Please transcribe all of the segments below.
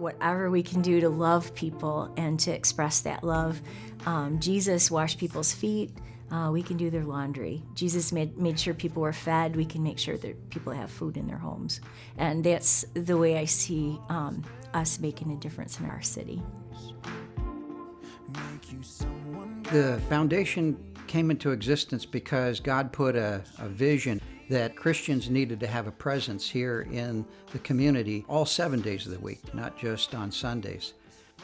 whatever we can do to love people and to express that love. Jesus washed people's feet. We can do their laundry. Jesus made sure people were fed. We can make sure that people have food in their homes. And that's the way I see us making a difference in our city. The foundation came into existence because God put a vision that Christians needed to have a presence here in the community all 7 days of the week, not just on Sundays.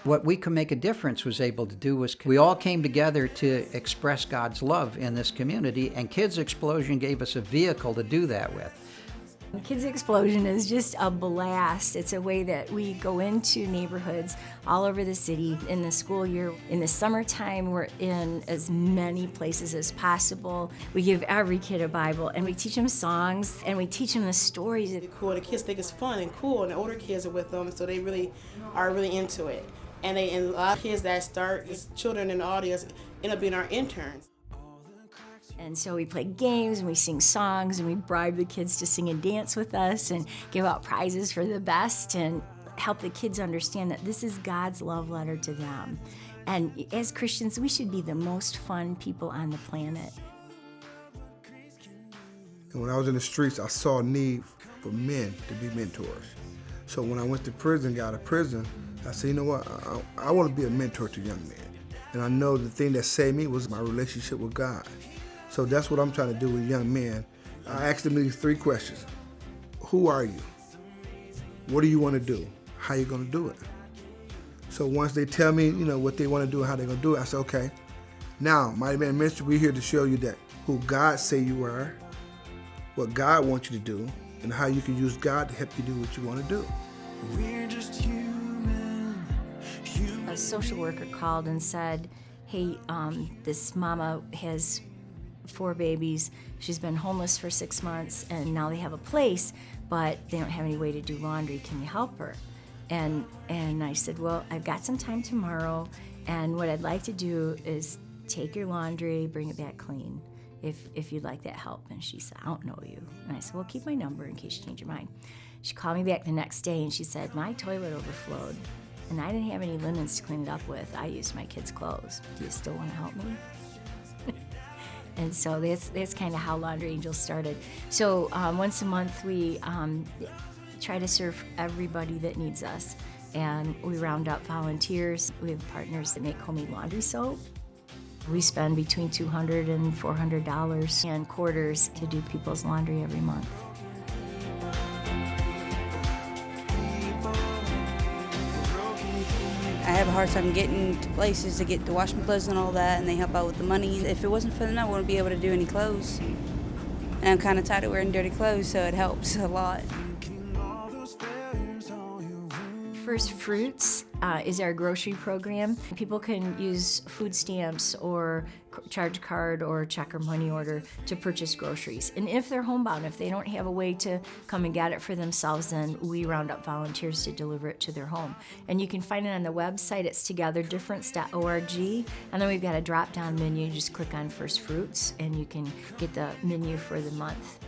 What We Could Make a Difference was able to do was we all came together to express God's love in this community, and Kids Explosion gave us a vehicle to do that with. Kids Explosion is just a blast. It's a way that we go into neighborhoods all over the city in the school year. In the summertime, we're in as many places as possible. We give every kid a Bible, and we teach them songs, and we teach them the stories. It's cool. The kids think it's fun and cool, and the older kids are with them, so they really are into it. And a lot of kids that start as children in the audience end up being our interns. And so we play games and we sing songs and we bribe the kids to sing and dance with us and give out prizes for the best and help the kids understand that this is God's love letter to them. And as Christians, we should be the most fun people on the planet. And when I was in the streets, I saw a need for men to be mentors. So when I went to prison, got out of prison, I said, you know what, I want to be a mentor to young men. And I know the thing that saved me was my relationship with God. So that's what I'm trying to do with young men. I asked them these 3 questions. Who are you? What do you want to do? How are you going to do it? So once they tell me, what they want to do and how they're going to do it, I say, okay, now, Mighty Man Ministry, we're here to show you that who God say you are, what God wants you to do, and how you can use God to help you do what you want to do. We're just human. A social worker called and said, hey, this mama has 4 babies. She's been homeless for 6 months, and now they have a place, but they don't have any way to do laundry. Can you help her? And I said, well, I've got some time tomorrow, and what I'd like to do is take your laundry, bring it back clean, if you'd like that help. And she said, I don't know you. And I said, well, keep my number in case you change your mind. She called me back the next day, and she said, my toilet overflowed, and I didn't have any linens to clean it up with. I used my kids' clothes. Do you still want to help me? And so that's kind of how Laundry Angels started. So once a month we try to serve everybody that needs us. And we round up volunteers. We have partners that make homemade laundry soap. We spend between $200 and $400 in quarters to do people's laundry every month. I have a hard time getting to places to get to wash my clothes and all that, and they help out with the money. If it wasn't for them, I wouldn't be able to do any clothes. And I'm kind of tired of wearing dirty clothes, so it helps a lot. First Fruits is our grocery program. People can use food stamps or charge card or check or money order to purchase groceries. And if they're homebound, if they don't have a way to come and get it for themselves, then we round up volunteers to deliver it to their home. And you can find it on the website. It's togetherdifference.org. And then we've got a drop-down menu. You just click on First Fruits and you can get the menu for the month.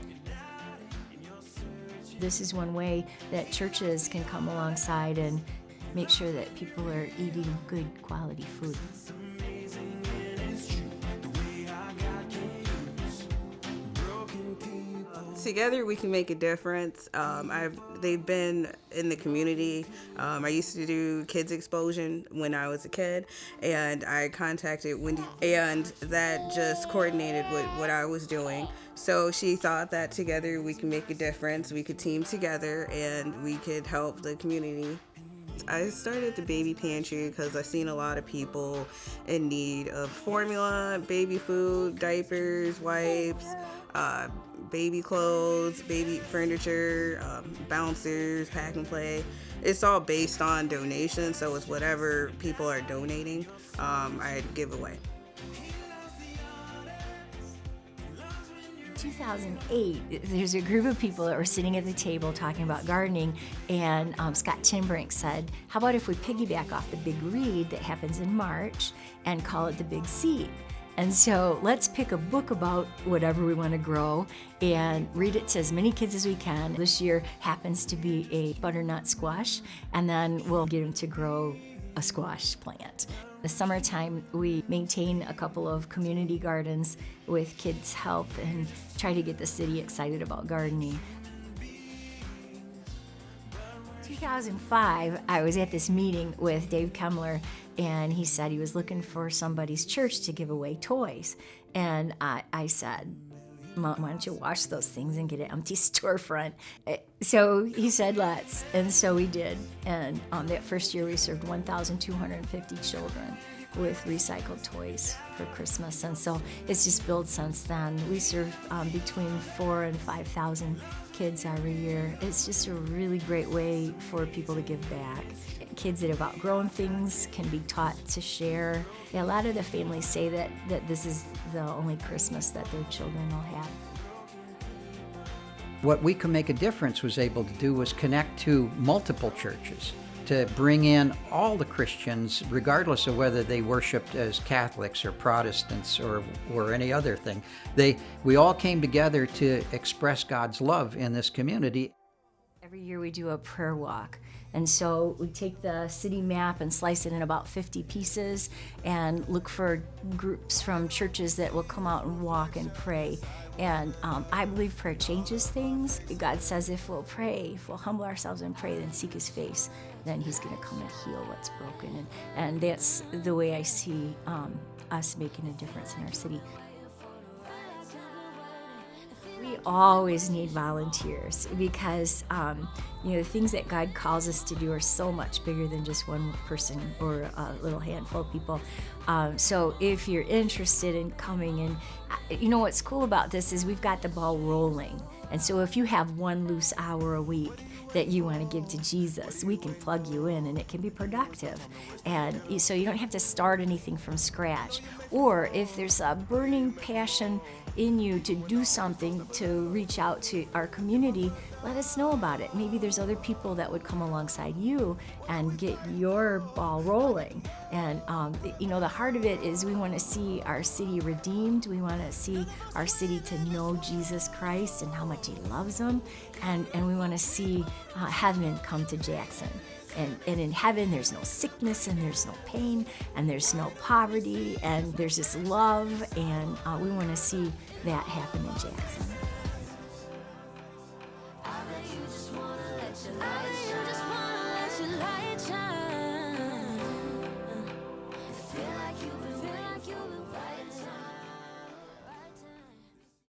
This is one way that churches can come alongside and make sure that people are eating good quality food. Together we can make a difference. They've been in the community. I used to do Kids Explosion when I was a kid, and I contacted Wendy, and that just coordinated with what I was doing. So she thought that together we can make a difference. We could team together and we could help the community. I started the baby pantry because I've seen a lot of people in need of formula, baby food, diapers, wipes, baby clothes, baby furniture, bouncers, pack and play. It's all based on donations, so it's whatever people are donating, I give away. 2008, there's a group of people that were sitting at the table talking about gardening, and Scott Tinbrink said, how about if we piggyback off the Big Read that happens in March and call it the Big Seed? And so let's pick a book about whatever we want to grow and read it to as many kids as we can. This year happens to be a butternut squash, and then we'll get them to grow a squash plant. The summertime, we maintain a couple of community gardens with kids' help and try to get the city excited about gardening. 2005, I was at this meeting with Dave Kemmler, and he said he was looking for somebody's church to give away toys. And I said, Mom, why don't you wash those things and get an empty storefront? So he said, let's. And so we did. And that first year, we served 1,250 children with recycled toys for Christmas. And so it's just built since then. We serve between 4,000 and 5,000 kids every year. It's just a really great way for people to give back. Kids that have outgrown things can be taught to share. Yeah, a lot of the families say that this is the only Christmas that their children will have. What We Can Make a Difference was able to do was connect to multiple churches, to bring in all the Christians, regardless of whether they worshiped as Catholics or Protestants or any other thing. We all came together to express God's love in this community. Every year we do a prayer walk. And so we take the city map and slice it in about 50 pieces and look for groups from churches that will come out and walk and pray. And I believe prayer changes things. God says if we'll pray, if we'll humble ourselves and pray, then seek his face, then he's going to come and heal what's broken. And that's the way I see us making a difference in our city. We always need volunteers because the things that God calls us to do are so much bigger than just one person or a little handful of people. So if you're interested in coming, and what's cool about this is we've got the ball rolling. And so if you have one loose hour a week that you want to give to Jesus, we can plug you in and it can be productive. And so you don't have to start anything from scratch. Or if there's a burning passion in you to do something to reach out to our community, let us know about it. Maybe there's other people that would come alongside you and get your ball rolling. And the heart of it is we want to see our city redeemed. We want to see our city to know Jesus Christ and how much he loves them. And we want to see heaven come to Jackson. And in heaven, there's no sickness, and there's no pain, and there's no poverty, and there's just love, and we want to see that happen in Jackson. I bet you just wanna let your light shine.